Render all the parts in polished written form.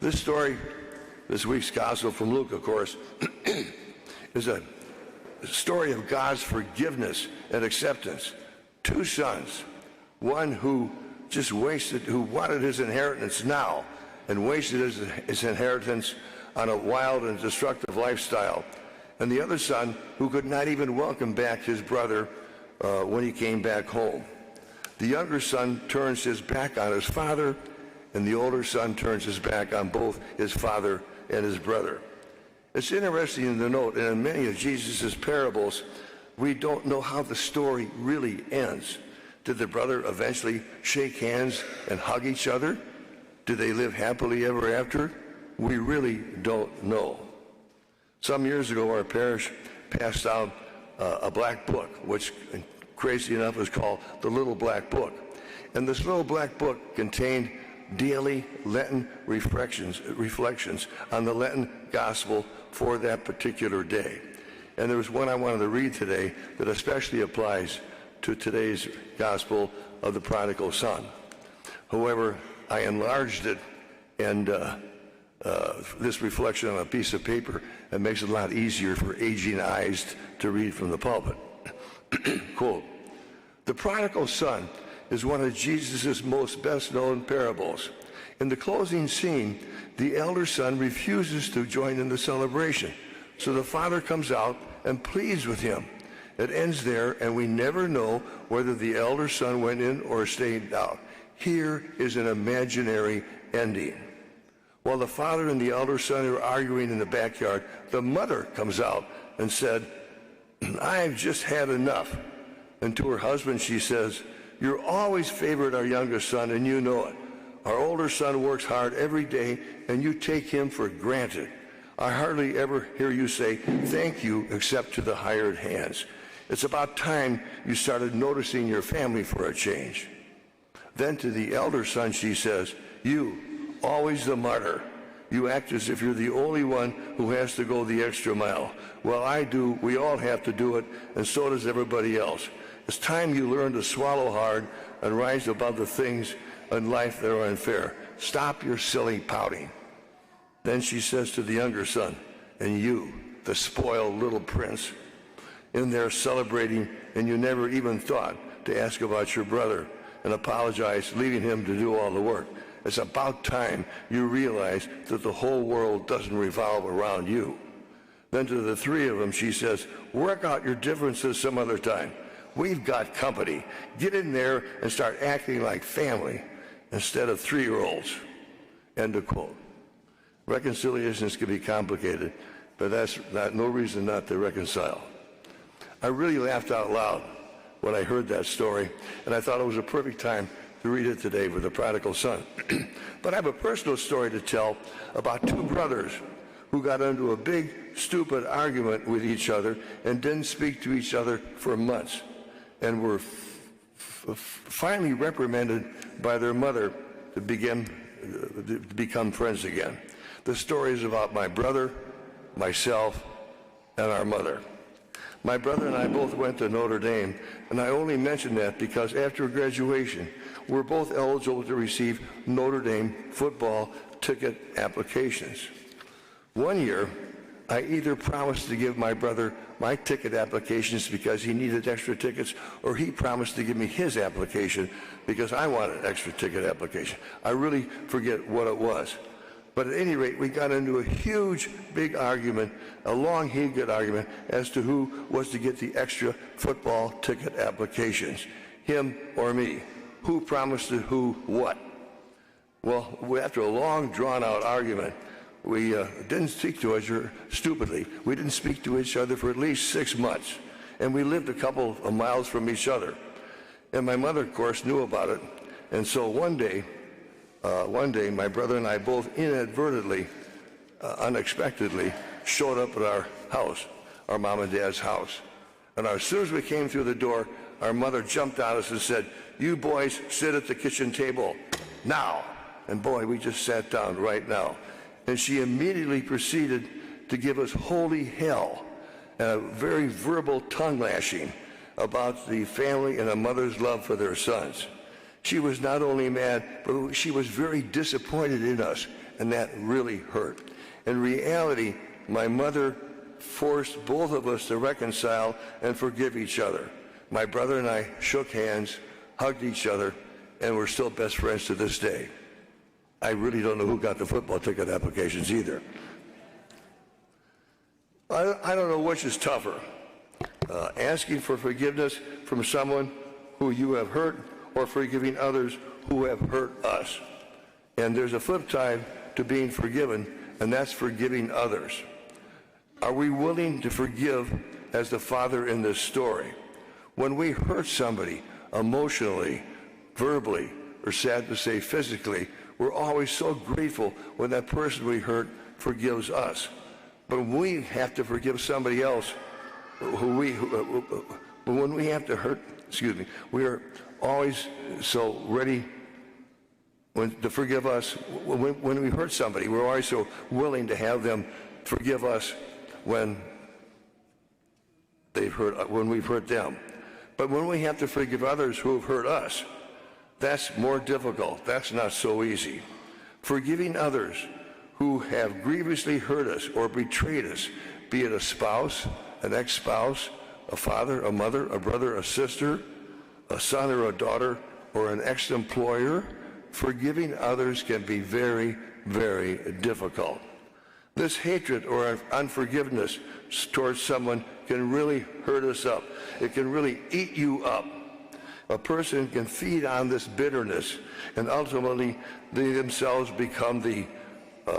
This story, this week's gospel from Luke, of course, is a story of God's forgiveness and acceptance. Two sons, one who just wasted, who wanted his inheritance now and wasted his inheritance on a wild and destructive lifestyle, and the other son who could not even welcome back his brother when he came back home. The younger son turns his back on his father, and the older son turns his back on both his father and his brother. It's interesting to note, and in many of Jesus' parables, we don't know how the story really ends. Did the brother eventually shake hands and hug each other? Did they live happily ever after? We really don't know. Some years ago, our parish passed out a black book, which, crazy enough, is called the Little Black Book. And this little black book contained daily Lenten reflections on the Lenten gospel for that particular day. And there was one I wanted to read today that especially applies to today's gospel of the prodigal son. However, I enlarged it, and this reflection on a piece of paper, it makes it a lot easier for aging eyes to read from the pulpit. Quote, "The prodigal son is one of Jesus' most best-known parables. In the closing scene, the elder son refuses to join in the celebration, so the father comes out and pleads with him. It ends there, and we never know whether the elder son went in or stayed out. Here is an imaginary ending. While the father and the elder son are arguing in the backyard, the mother comes out and said, 'I've just had enough.' And to her husband she says, 'You always favored our youngest son, and you know it. Our older son works hard every day, and you take him for granted. I hardly ever hear you say thank you except to the hired hands. It's about time you started noticing your family for a change.' Then to the elder son she says, 'You, always the martyr. You act as if you're the only one who has to go the extra mile. Well, I do. We all have to do it, and so does everybody else. It's time you learn to swallow hard and rise above the things in life that are unfair. Stop your silly pouting.' Then she says to the younger son, 'And you, the spoiled little prince, in there celebrating, and you never even thought to ask about your brother and apologize, leaving him to do all the work. It's about time you realize that the whole world doesn't revolve around you.' Then to the three of them she says, 'Work out your differences some other time. We've got company. Get in there and start acting like family instead of 3-year-olds. End of quote. Reconciliations can be complicated, but that's no reason not to reconcile. I really laughed out loud when I heard that story, and I thought it was a perfect time to read it today with the prodigal son. But I have a personal story to tell about two brothers who got into a big, stupid argument with each other and didn't speak to each other for months, and were finally reprimanded by their mother to become friends again. The story is about my brother, myself, and our mother. My brother and I both went to Notre Dame, and I only mention that because after graduation, we're both eligible to receive Notre Dame football ticket applications. One year, I either promised to give my brother my ticket applications because he needed extra tickets, or he promised to give me his application because I wanted extra ticket application. I really forget what it was. But at any rate, we got into a huge, big argument, a long, heated argument as to who was to get the extra football ticket applications, him or me. Who promised to who what? Well, after a long, drawn-out argument, we didn't speak to each other stupidly. We didn't speak to each other for at least 6 months, and we lived a couple of miles from each other. And my mother, of course, knew about it. And so one day, my brother and I both inadvertently, unexpectedly, showed up at our house, our mom and dad's house. And as soon as we came through the door, our mother jumped on us and said, "You boys sit at the kitchen table now." And boy, we just sat down right now. And she immediately proceeded to give us holy hell and a very verbal tongue lashing about the family and a mother's love for their sons. She was not only mad, but she was very disappointed in us and that really hurt. In reality, my mother forced both of us to reconcile and forgive each other. My brother and I shook hands, hugged each other, and we're still best friends to this day. I really don't know who got the football ticket applications either. I don't know which is tougher, asking for forgiveness from someone who you have hurt or forgiving others who have hurt us. And there's a flip side to being forgiven, and that's forgiving others. Are we willing to forgive as the father in this story? When we hurt somebody emotionally, verbally, or sad to say physically, we're always so grateful when that person we hurt forgives us. But when we have to forgive somebody else, when we have to hurt, we are always so ready to forgive us. When we hurt somebody, we're always so willing to have them forgive us when we've hurt them. But when we have to forgive others who have hurt us, that's more difficult. That's not so easy. Forgiving others who have grievously hurt us or betrayed us, be it a spouse, an ex-spouse, a father, a mother, a brother, a sister, a son or a daughter, or an ex-employer, forgiving others can be very, very difficult. This hatred or unforgiveness towards someone can really hurt us up. It can really eat you up. A person can feed on this bitterness, and ultimately they themselves become the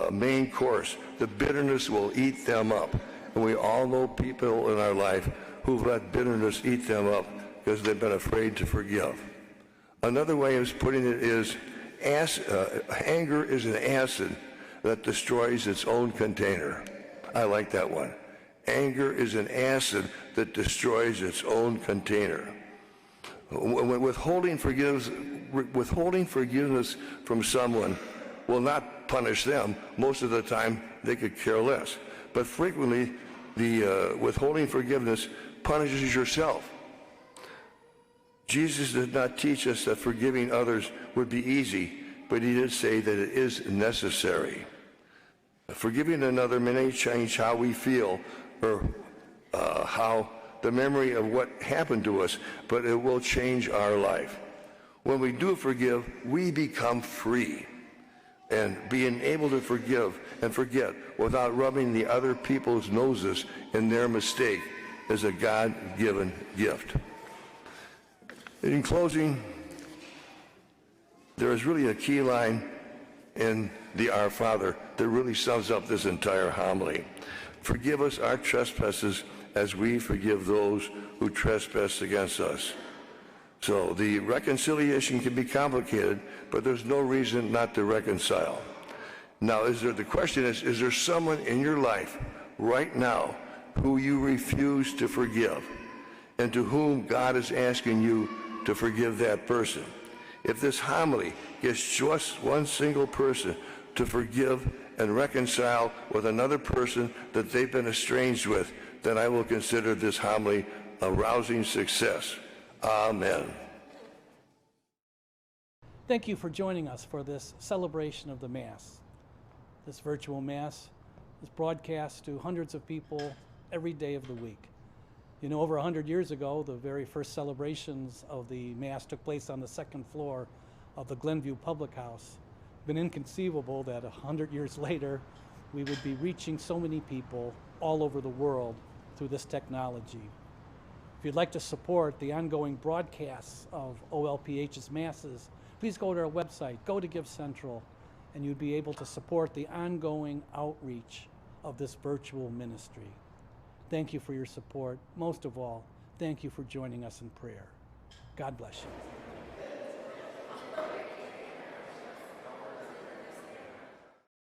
main course. The bitterness will eat them up. And we all know people in our life who've let bitterness eat them up because they've been afraid to forgive. Another way of putting it is anger is an acid that destroys its own container. I like that one. Anger is an acid that destroys its own container. Withholding forgiveness from someone will not punish them. Most of the time, they could care less. But frequently, the withholding forgiveness punishes yourself. Jesus did not teach us that forgiving others would be easy, but he did say that it is necessary. Forgiving another may change how we feel or how the memory of what happened to us, but it will change our life. When we do forgive, we become free. And being able to forgive and forget without rubbing the other people's noses in their mistake is a God-given gift. In closing, there is really a key line in the Our Father that really sums up this entire homily. Forgive us our trespasses as we forgive those who trespass against us. So the reconciliation can be complicated, but there's no reason not to reconcile. Now, the question is there someone in your life right now who you refuse to forgive and to whom God is asking you to forgive that person? If this homily gets just one single person to forgive and reconcile with another person that they've been estranged with, then I will consider this homily a rousing success. Amen. Thank you for joining us for this celebration of the Mass. This virtual Mass is broadcast to hundreds of people every day of the week. You know, over 100 years ago, the very first celebrations of the Mass took place on the second floor of the Glenview Public House. It's been inconceivable that 100 years later, we would be reaching so many people all over the world through this technology. If you'd like to support the ongoing broadcasts of OLPH's Masses, please go to our website, go to Give Central, and you'd be able to support the ongoing outreach of this virtual ministry. Thank you for your support. Most of all, thank you for joining us in prayer. God bless you.